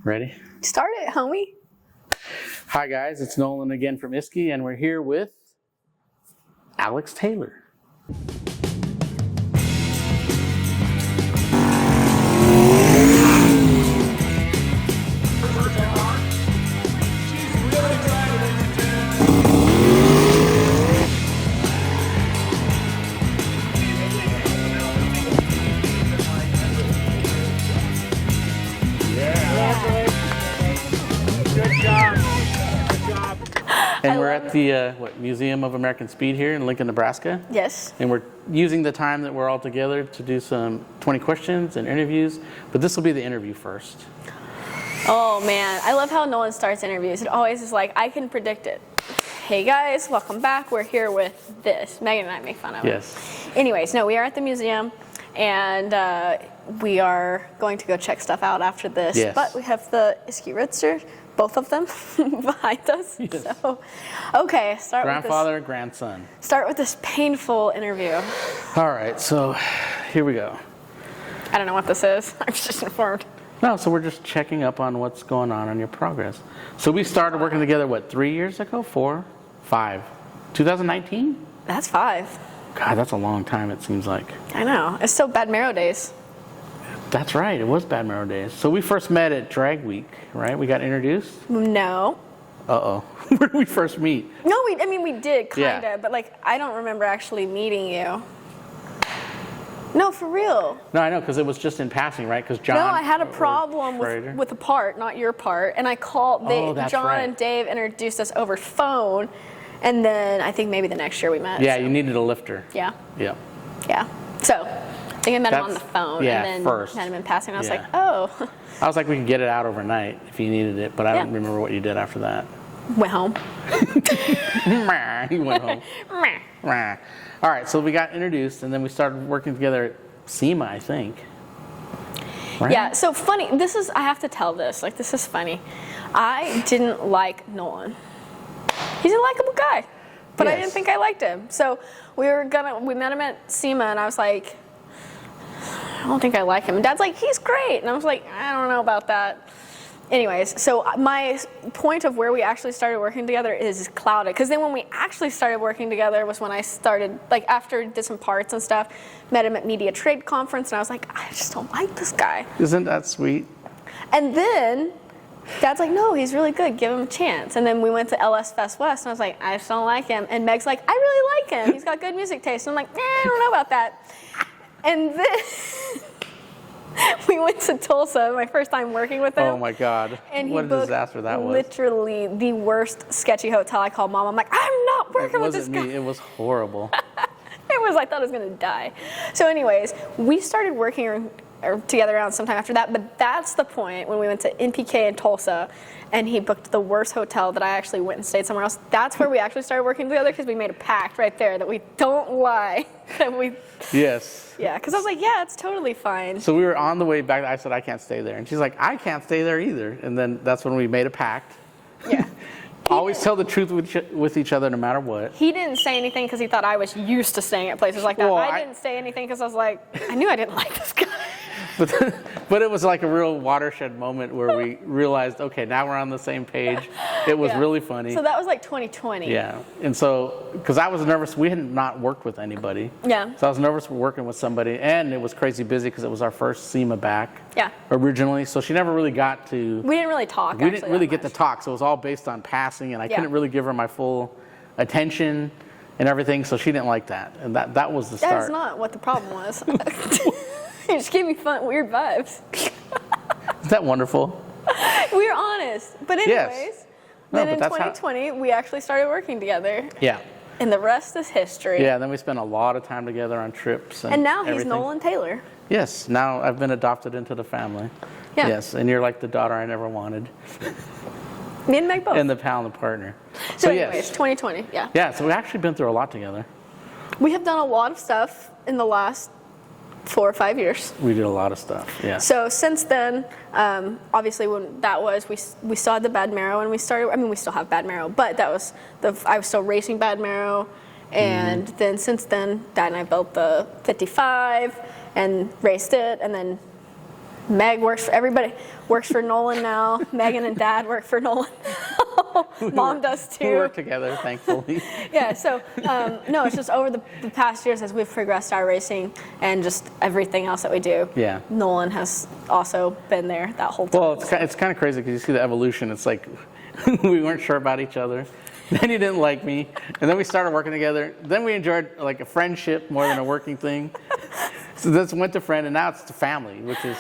Ready? Start it, homie. Hi guys, it's Nolan again from Isky, and we're here with Alex Taylor. And we're at the Museum of American Speed here in Lincoln, Nebraska. Yes. And we're using the time that we're all together to do some 20 questions and interviews. But this will be the interview first. Oh man, I love how Nolan starts interviews. It always is like, I can predict it. Hey guys, welcome back. We're here with this. Megan and I make fun of it. Yes. Anyways, no, we are at the museum, and we are going to go check stuff out after this. Yes. But we have the Isky Ritzer, both of them, behind us. Yes. So, okay, Grandfather, grandson. Start with this painful interview. All right, so here we go. I don't know what this is. I'm just informed. No, so we're just checking up on what's going on your progress. So we started working together, what, 3 years ago? 4? 5? 2019? That's 5. God, that's a long time, it seems like. I know. It's still Bad Marrow days. That's right, it was Bad Marrow days. So we first met at Drag Week, right? We got introduced? No. Uh-oh. Where did we first meet? No, we did, kind of, Yeah. but like, I don't remember actually meeting you. No, for real. No, I know, because it was just in passing, right? Because John. No, I had a problem with a part, not your part, and I called. That's John right. and Dave introduced us over phone, and then I think maybe the next year we met. Yeah, so. you needed a lifter. Yeah. Yeah. Yeah. So I think I met him on the phone, yeah, and then first. met him in passing. And I was Yeah. like, oh. I was like, we could get it out overnight if you needed it, but I don't remember what you did after that. Went home. He went home. All right, so we got introduced, and then we started working together at SEMA, I think. Right? Yeah, so funny. I have to tell this. Like, this is funny. I didn't like Nolan. He's a likable guy, but I Yes. didn't think I liked him. So we met him at SEMA, and I was like, I don't think I like him. And Dad's like, he's great. And I was like, I don't know about that. Anyways, so my point of where we actually started working together is clouded. Because then when we actually started working together was when I started, like after I did some parts and stuff, met him at Media Trade Conference, and I was like, I just don't like this guy. Isn't that sweet? And then Dad's like, no, he's really good. Give him a chance. And then we went to LS Fest West, and I was like, I just don't like him. And Meg's like, I really like him. He's got good music taste. And I'm like, I don't know about that. And then we went to Tulsa, my first time working with him. Oh my God. And what a disaster that was. Literally the worst sketchy hotel. I called Mom. I'm like, I'm not working with this guy. It wasn't me. It was horrible. I thought I was going to die. So anyways, we started working together around sometime after that, but that's the point when we went to MPK in Tulsa, and he booked the worst hotel that I actually went and stayed somewhere else. That's where we actually started working together, because we made a pact right there that we don't lie. Yes. Yeah, because I was like, yeah, it's totally fine. So we were on the way back. I said, I can't stay there. And she's like, I can't stay there either. And then that's when we made a pact. Yeah. Always tell the truth with each other no matter what. He didn't say anything because he thought I was used to staying at places like that. Well, I didn't say anything because I was like, I knew I didn't like this guy. But it was like a real watershed moment where we realized, okay, now we're on the same page. It was really funny. So that was like 2020. Yeah. And so, because I was nervous, we had not worked with anybody. Yeah. So I was nervous working with somebody, and it was crazy busy because it was our first SEMA back. Yeah. Originally. So she never really got to. We didn't really talk. We didn't really get to talk. So it was all based on passing, and I couldn't really give her my full attention and everything. So she didn't like that. And that was the start. That's not what the problem was. You just gave me fun, weird vibes. Isn't that wonderful? We were honest. But anyways, Yes. No, then in 2020, we actually started working together. Yeah. And the rest is history. Yeah, then we spent a lot of time together on trips. And now he's everything. Nolan Taylor. Yes, now I've been adopted into the family. Yeah. Yes, and you're like the daughter I never wanted. Me and Meg both. And the pal and the partner. So anyways, 2020, yeah. Yeah, so we've actually been through a lot together. We have done a lot of stuff in the last 4 or 5 years. We did a lot of stuff, yeah. So since then, obviously when that was, we still had the Bad Marrow, and we still have Bad Marrow, but that was, I was still racing Bad Marrow, and then since then, Dad and I built the 55, and raced it, and then Meg works for everybody. Works for Nolan now. Megan and Dad work for Nolan. Mom does too. We work together, thankfully. Yeah. So no, it's just over the past years as we've progressed our racing and just everything else that we do. Yeah. Nolan has also been there that whole time. Well, it's kind of crazy because you see the evolution. It's like we weren't sure about each other. Then you didn't like me, and then we started working together. Then we enjoyed like a friendship more than a working thing. So this went to friend, and now it's to family, which is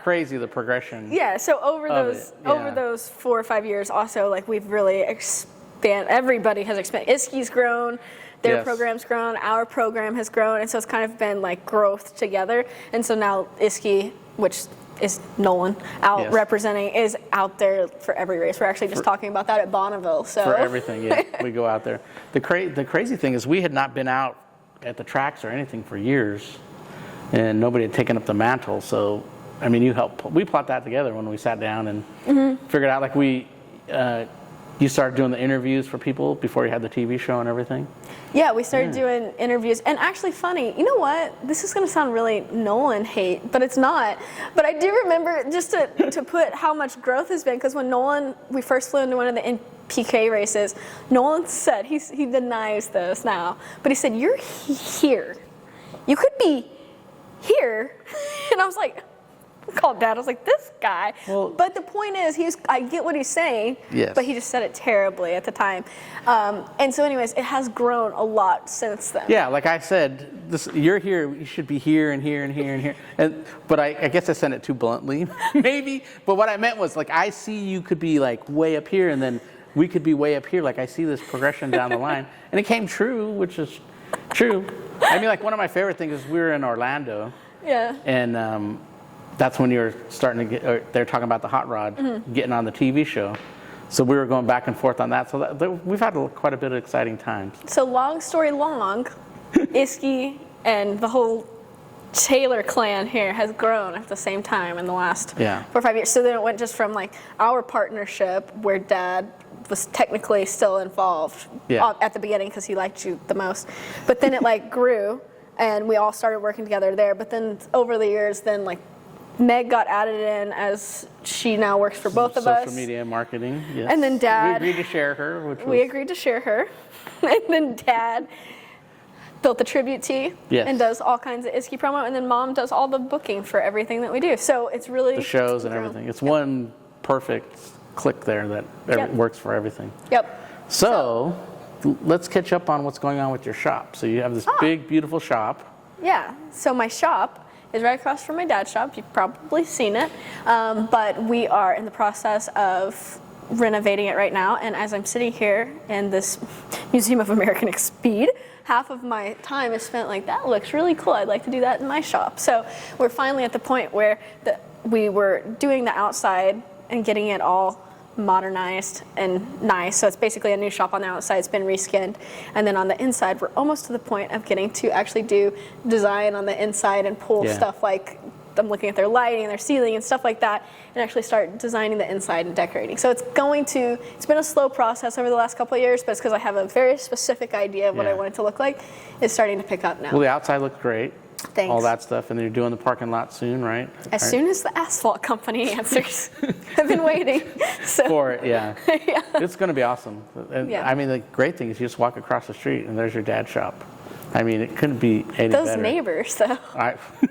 crazy, the progression. Yeah, so over those 4 or 5 years, also, like, we've really everybody has expanded. Isky's grown, their program's grown, our program has grown, and so it's kind of been, like, growth together. And so now Isky, which is Nolan, representing, is out there for every race. We're actually just talking about that at Bonneville. So. For everything, yeah, we go out there. The crazy thing is we had not been out at the tracks or anything for years. And nobody had taken up the mantle, so I mean, we plot that together when we sat down and figured out, like, you started doing the interviews for people before you had the TV show and everything. Yeah, we started doing interviews, and actually funny, you know what? This is going to sound really Nolan hate, but it's not. But I do remember, just to put how much growth has been, because when we first flew into one of the MPK races, Nolan said, he denies this now, but he said, "You're here. You could be here." And I was like, I called Dad. I was like, this guy. Well, but the point is, I get what he's saying, but he just said it terribly at the time. And so anyways, it has grown a lot since then. Yeah, like I said, you're here, you should be here and here and here and here. But I guess I said it too bluntly, maybe. But what I meant was, like, I see you could be, like, way up here, and then we could be way up here. Like, I see this progression down the line. And it came true, which is true. I mean, like, one of my favorite things is we were in Orlando. Yeah. And that's when you were starting to get, they're talking about the hot rod getting on the TV show. So we were going back and forth on that. So we've had quite a bit of exciting times. So long story long, Isky and the whole Taylor clan here has grown at the same time in the last 4 or 5 years. So then it went just from, like, our partnership where Dad was technically still involved at the beginning because he liked you the most. But then it, like, grew, and we all started working together there. But then over the years, then, like, Meg got added in as she now works for both of us. Social media marketing, yes. And then Dad. We agreed to share her. We agreed to share her. And then Dad built the tribute tee and does all kinds of Isky promo. And then Mom does all the booking for everything that we do. So it's really... The shows and everything. It's one perfect click there that works for everything. Yep. So let's catch up on what's going on with your shop. So you have this big, beautiful shop. Yeah. So my shop is right across from my dad's shop. You've probably seen it. But we are in the process of renovating it right now. And as I'm sitting here in this Museum of American Speed, half of my time is spent like, that looks really cool. I'd like to do that in my shop. So we're finally at the point where we were doing the outside and getting it all modernized and nice. So it's basically a new shop on the outside. It's been reskinned. And then on the inside, we're almost to the point of getting to actually do design on the inside and pull stuff like, I'm looking at their lighting and their ceiling and stuff like that, and actually start designing the inside and decorating. So it's been a slow process over the last couple of years, but it's because I have a very specific idea of what I want it to look like. It's starting to pick up now. Well, the outside looks great. Thanks. All that stuff, and then you're doing the parking lot soon, right? As soon as the asphalt company answers. I've been waiting. For it, yeah. It's going to be awesome. And I mean, the great thing is you just walk across the street and there's your dad's shop. I mean, it couldn't be any better. Those neighbors, though.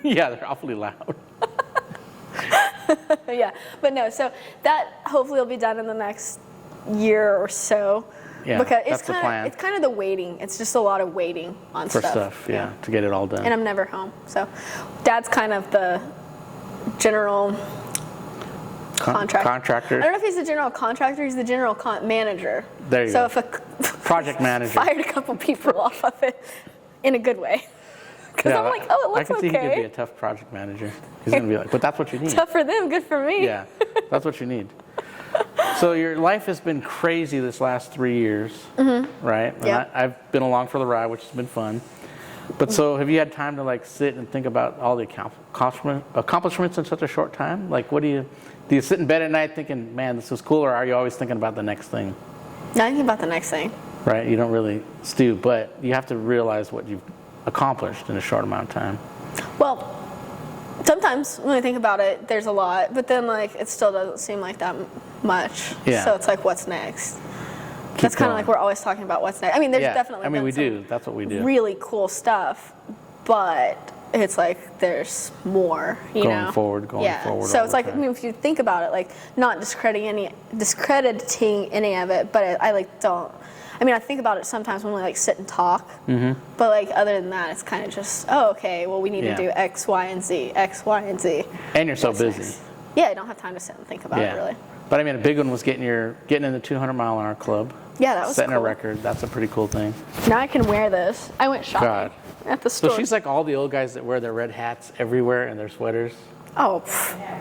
Yeah, they're awfully loud. Yeah, but no, so that hopefully will be done in the next year or so. Yeah, because that's the plan. It's kind of the waiting. It's just a lot of waiting on stuff. For stuff, to get it all done. And I'm never home. So Dad's kind of the general contractor. I don't know if he's the general contractor. He's the general manager. There you go. So if project manager fired a couple people off of it in a good way. Because I'm like, oh, it looks okay. I can see he could be a tough project manager. He's going to be like, but that's what you need. Tough for them, good for me. Yeah, that's what you need. So your life has been crazy this last 3 years, right? Yeah. I've been along for the ride, which has been fun. But so have you had time to, like, sit and think about all the accomplishments in such a short time? Like, what do you sit in bed at night thinking, man, this was cool, or are you always thinking about the next thing? Not thinking about the next thing. Right, you don't really stew, but you have to realize what you've accomplished in a short amount of time. Well, Sometimes when I think about it, there's a lot, but then like it still doesn't seem like that much. Yeah. So it's like, what's next? That's kind of like we're always talking about what's next. I mean, there's definitely. I mean, been we some do. That's what we do. really cool stuff, but it's like there's more. Going forward. So it's like, I mean, if you think about it, like not discrediting any of it, but I like don't. I mean, I think about it sometimes when we like sit and talk, but like other than that, it's kind of just, oh, okay, well, we need to do X, Y, and Z, X, Y, and Z. And you're so What's busy. next? Yeah, I don't have time to sit and think about it really. But I mean, a big one was getting in the 200 mile an hour club. Yeah, that was setting cool. a record. That's a pretty cool thing. Now I can wear this. I went shopping at the store. So she's like all the old guys that wear their red hats everywhere and their sweaters. Oh,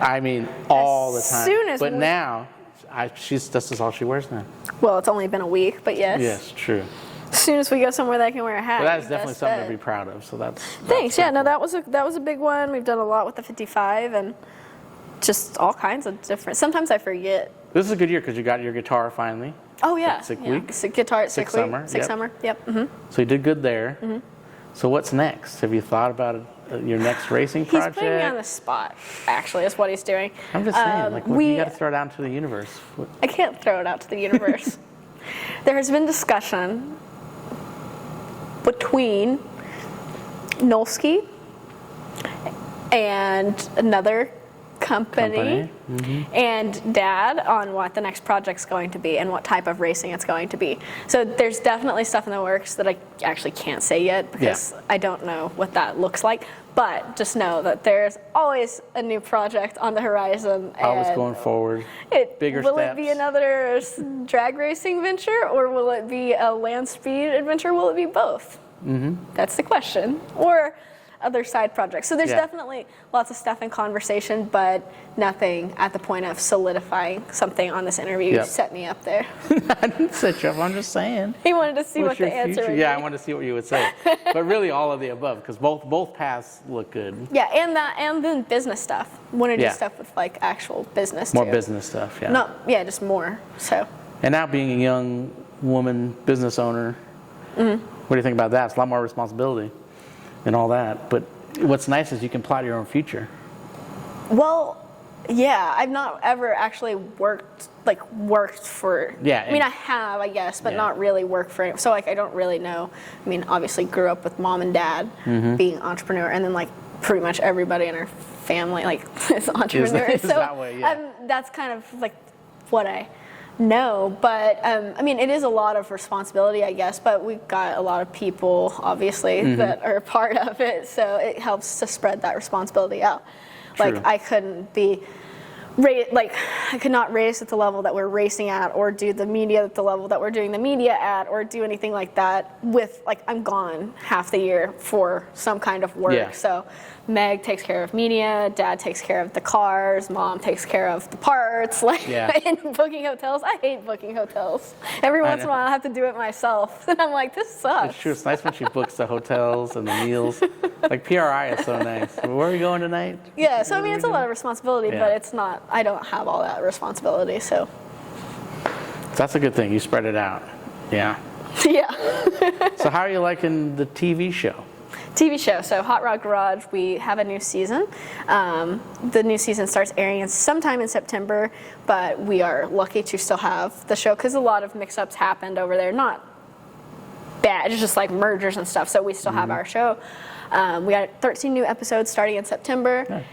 I mean, all the time. Soon as now, this is all she wears now. Well, it's only been a week, but yes. Yes, true. As soon as we go somewhere that I can wear a hat. But that is definitely something to be proud of. So that's Thanks. Yeah, no, that was a big one. We've done a lot with the 55 and just all kinds of different. Sometimes I forget. This is a good year because you got your guitar finally. Oh yeah. Sick week. Guitar at Sick Summer. Week. Sick Summer. Yep. So you did good there. So what's next? Have you thought about your next racing project? He's putting me on the spot. Actually, is what he's doing. I'm just saying, like, you got to throw it out into the universe. I can't throw it out to the universe. There has been discussion between Nolsky and another company. And Dad on what the next project's going to be and what type of racing it's going to be. So there's definitely stuff in the works that I actually can't say yet because I don't know what that looks like. But just know that there's always a new project on the horizon. Always going forward. Bigger will steps. It be another drag racing venture, or will it be a land speed adventure? Will it be both? That's the question. Or other side projects. So there's definitely lots of stuff in conversation, but nothing at the point of solidifying something on this interview. You set me up there. I didn't set you up. I'm just saying. He wanted to see what the answer would be. Yeah, I wanted to see what you would say. But really all of the above, because both paths look good. Yeah, and then business stuff. Want to do stuff with like actual business More too. business stuff, yeah. Just more. So. And now being a young woman business owner, what do you think about that? It's a lot more responsibility and all that. But what's nice is you can plot your own future. Well, yeah, I've not ever actually worked for. Yeah. I mean, I have, I guess, but not really worked for it. So like, I don't really know. I mean, obviously, grew up with mom and dad being entrepreneur, and then like pretty much everybody in our family like is entrepreneurs. Is that way, that's kind of like what I know. But I mean, it is a lot of responsibility, I guess. But we've got a lot of people, obviously, that are a part of it. So it helps to spread that responsibility out. True. Like I couldn't be. I could not race at the level that we're racing at, or do the media at the level that we're doing the media at, or do anything like that with, like, I'm gone half the year for some kind of work. Yeah. So Meg takes care of media, Dad takes care of the cars, Mom takes care of the parts, and booking hotels. I hate booking hotels. Every once in a while I have to do it myself. And I'm like, this sucks. It's true. It's nice when she books the hotels and the meals. Like PRI is so nice. Where are we going tonight? Yeah, so I mean, it's a lot of responsibility, but it's not, I don't have all that responsibility, so. That's a good thing. You spread it out. Yeah. Yeah. So how are you liking the TV show? TV show, so Hot Rod Garage, we have a new season. The new season starts airing sometime in September, but we are lucky to still have the show because a lot of mix-ups happened over there. Not bad, it's just like mergers and stuff, so we still have our show. We got 13 new episodes starting in September. Nice.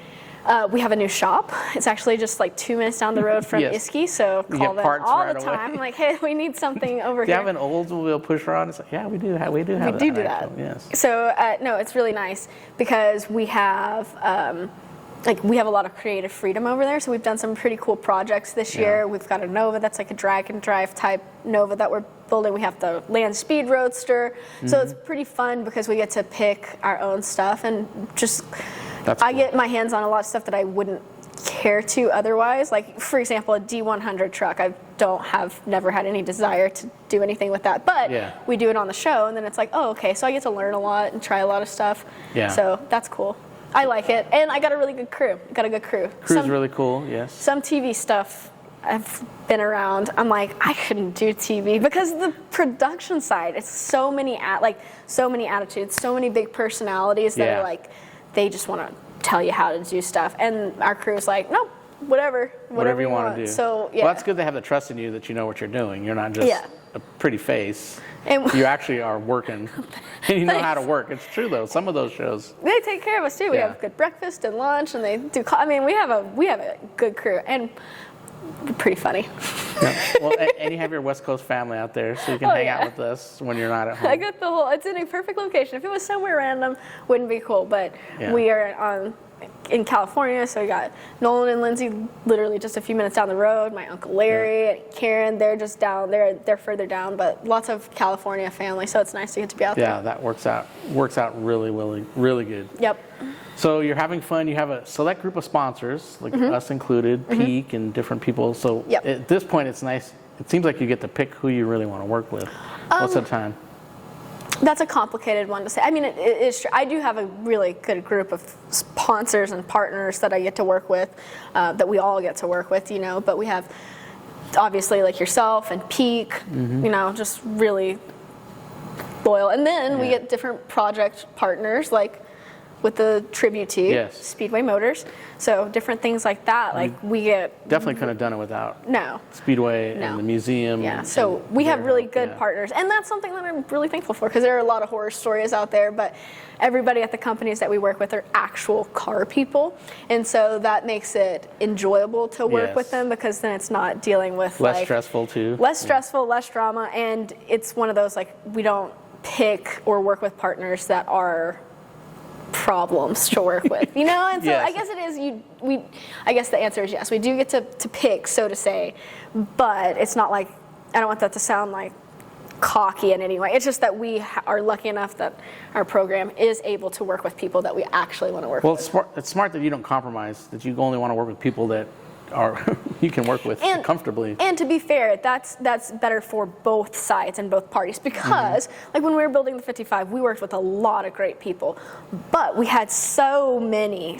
We have a new shop. It's actually just like 2 minutes down the road from Isky, so call them all the time. I'm like, hey, we need something over here. Do you have an Oldsmobile push rod? It's like, yeah, we do have we that. Do that. Yes. So no, it's really nice because we have we have a lot of creative freedom over there. So we've done some pretty cool projects this year. We've got a Nova that's like a drag and drive type Nova that we're building. We have the Land Speed Roadster. So it's pretty fun because we get to pick our own stuff and just. I get my hands on a lot of stuff that I wouldn't care to otherwise. Like, for example, a D100 truck. I never had any desire to do anything with that. But we do it on the show, and then it's like, oh, okay, so I get to learn a lot and try a lot of stuff. Yeah. So that's cool. I like it. And I got a really good crew. Crew's really cool, yes. Some TV stuff I've been around, I'm like, I couldn't do TV because the production side, it's so many attitudes, so many big personalities that are like, they just want to tell you how to do stuff. And our crew's like, nope, whatever you want to do. So yeah. Well, that's good to have the trust in you that you know what you're doing. You're not just a pretty face. And you actually are working, and you know how to work. It's true though. Some of those shows, they take care of us too. We have good breakfast and lunch, and they do. I mean, we have a good crew, and pretty funny. Yeah. Well, and you have your West Coast family out there, so you can hang out with us when you're not at home. I got the whole. It's in a perfect location. If it was somewhere random, wouldn't be cool. But we are in California, so we got Nolan and Lindsay literally just a few minutes down the road. My Uncle Larry and Karen, they're just down. They're further down, but lots of California family, so it's nice to get to be out there. Yeah, that works out really, really, really good. Yep. So you're having fun. You have a select group of sponsors, like us included, Peak and different people. So at this point, it's nice. It seems like you get to pick who you really want to work with most of the time. That's a complicated one to say. I mean, it is true. I do have a really good group of sponsors and partners that I get to work with, that we all get to work with, you know. But we have, obviously, like yourself and Peak, you know, just really loyal. And then we get different project partners, like with the tribute team, Speedway Motors. So different things like that. Like we get definitely couldn't have done it without Speedway and the museum. Yeah. So we have really good partners, and that's something that I'm really thankful for, because there are a lot of horror stories out there, but everybody at the companies that we work with are actual car people, and so that makes it enjoyable to work with them, because then it's not dealing with less stressful too. Less stressful, less drama, and it's one of those, like, we don't pick or work with partners that are problems to work with, you know. And so I guess it is I guess the answer is yes, we do get to pick, so to say, but it's not like, I don't want that to sound like cocky in any way. It's just that we are lucky enough that our program is able to work with people that we actually want to work with. Well, it's smart that you don't compromise, that you only want to work with people that are you can work with comfortably. And to be fair, that's better for both sides and both parties, because like when we were building the 55, we worked with a lot of great people, but we had so many,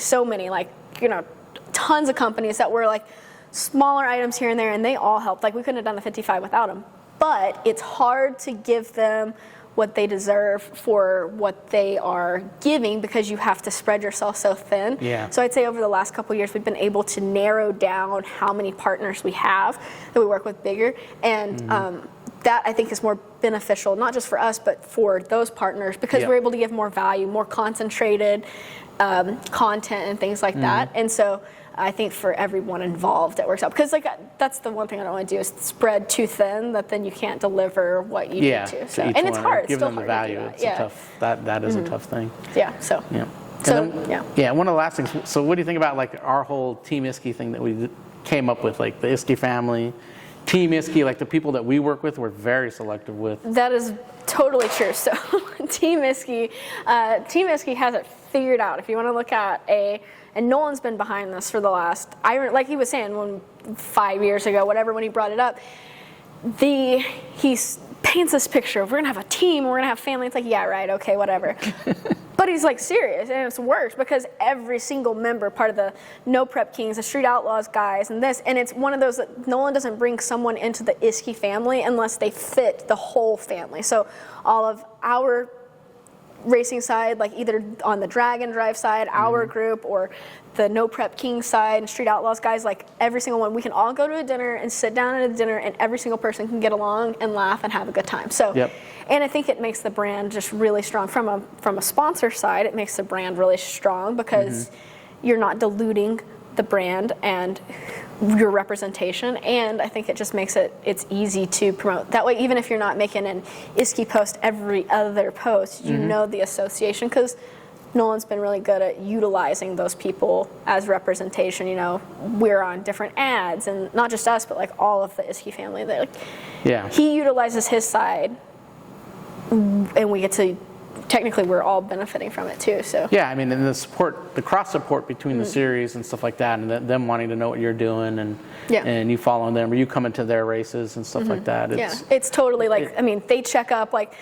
like, you know, tons of companies that were like smaller items here and there, and they all helped. Like, we couldn't have done the 55 without them. But it's hard to give them what they deserve for what they are giving, because you have to spread yourself so thin. Yeah. So I'd say over the last couple of years, we've been able to narrow down how many partners we have that we work with bigger. And that, I think, is more beneficial, not just for us, but for those partners, because we're able to give more value, more concentrated content and things like that. And so I think for everyone involved, it works out. Because like that's the one thing I don't want to do, is spread too thin that then you can't deliver what you need to. So, and it's hard. Give it's still them the hard value. to do that. It's a tough. That is a tough thing. Yeah. So. Yeah. So then, one of the last things. So what do you think about like our whole Team Isky thing that we came up with, like the Isky family, Team Isky, like the people that we work with, we're very selective with. That is totally true. So Team Isky has it figured out. If you want to look at and Nolan's been behind this for the last, like he was saying, 5 years ago, whatever, when he brought it up, he paints this picture of, we're going to have a team, we're going to have family. It's like, yeah, right, okay, whatever. But he's like serious, and it's worse, because every single member, part of the No Prep Kings, the Street Outlaws guys, and it's one of those that Nolan doesn't bring someone into the Isky family unless they fit the whole family. So all of our racing side, like either on the drag and drive side, our group, or the No Prep King side and Street Outlaws guys, like every single one, we can all go to a dinner and sit down at a dinner, and every single person can get along and laugh and have a good time. So, and I think it makes the brand just really strong. From a sponsor side, it makes the brand really strong, because you're not diluting the brand and your representation, and I think it just makes it's easy to promote. That way, even if you're not making an Isky post every other post, you know the association, because Nolan's been really good at utilizing those people as representation. You know, we're on different ads, and not just us, but like all of the Isky family. He utilizes his side, and we get to, technically we're all benefiting from it too. So yeah, I mean, and the cross support between the series and stuff like that, and them wanting to know what you're doing, and you following them, or you coming to their races and stuff like that. It's totally like, I mean, they check up, like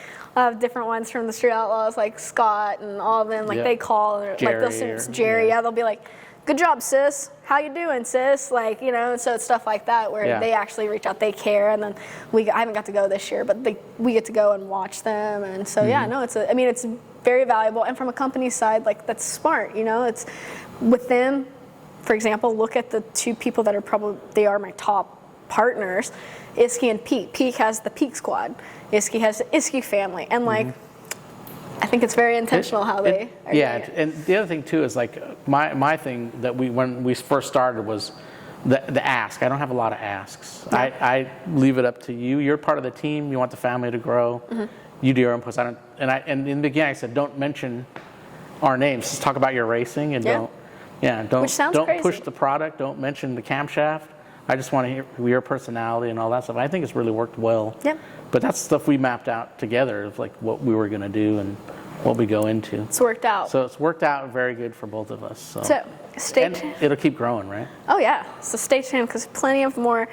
different ones from the Street Outlaws, like Scott and all of them, like they call, and Jerry, like they'll see Jerry, they'll be like, good job, sis. How you doing, sis? Like, you know, so it's stuff like that where they actually reach out, they care, and then I haven't got to go this year, but we get to go and watch them, and so it's very valuable. And from a company side, like, that's smart, you know, with them, for example, look at the two people that they are my top partners, Isky and Peak. Peak has the Peak Squad. Isky has the Isky family. And like, I think it's very intentional how they are doing it. And the other thing too is like my thing that when we first started was the ask. I don't have a lot of asks. No. I leave it up to you. You're part of the team. You want the family to grow. You do your inputs. And in the beginning I said, don't mention our names. Just talk about your racing and don't crazy. push the product. Don't mention the camshaft. I just want to hear your personality and all that stuff. I think it's really worked well. Yep. But that's stuff we mapped out together of like what we were going to do and what we go into. It's worked out. So it's worked out very good for both of us. So stay and tuned. it'll keep growing, right? Oh yeah. So stay tuned because plenty more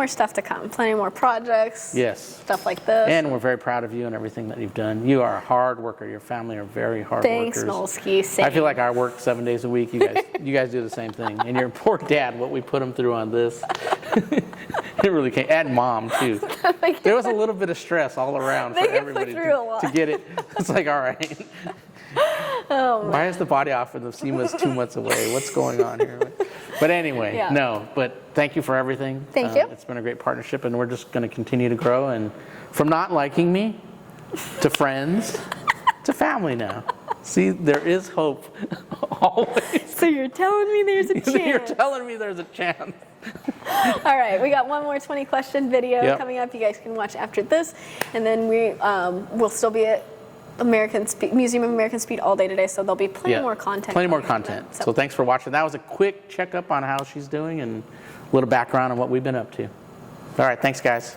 stuff to come. Plenty more projects. Yes. Stuff like this. And we're very proud of you and everything that you've done. You are a hard worker. Your family are very hard Thanks, workers. Nolsky. Same. I feel like I work 7 days a week. You guys do the same thing. And your poor dad, what we put him through on this. It really can't. And mom too. There was a little bit of stress all around for everybody to get it. It's like, all right. Oh, why is the body off and the SEMA's 2 months away? What's going on here? But anyway, no. But thank you for everything. Thank you. It's been a great partnership, and we're just going to continue to grow. And from not liking me to friends to family now. See, there is hope always. So you're telling me there's a chance? You're telling me there's a chance. All right, we got one more 20-question video coming up. You guys can watch after this, and then we'll still be at Museum of American Speed all day today, so there'll be plenty more content. Plenty more content. So thanks for watching. That was a quick checkup on how she's doing and a little background on what we've been up to. All right, thanks guys.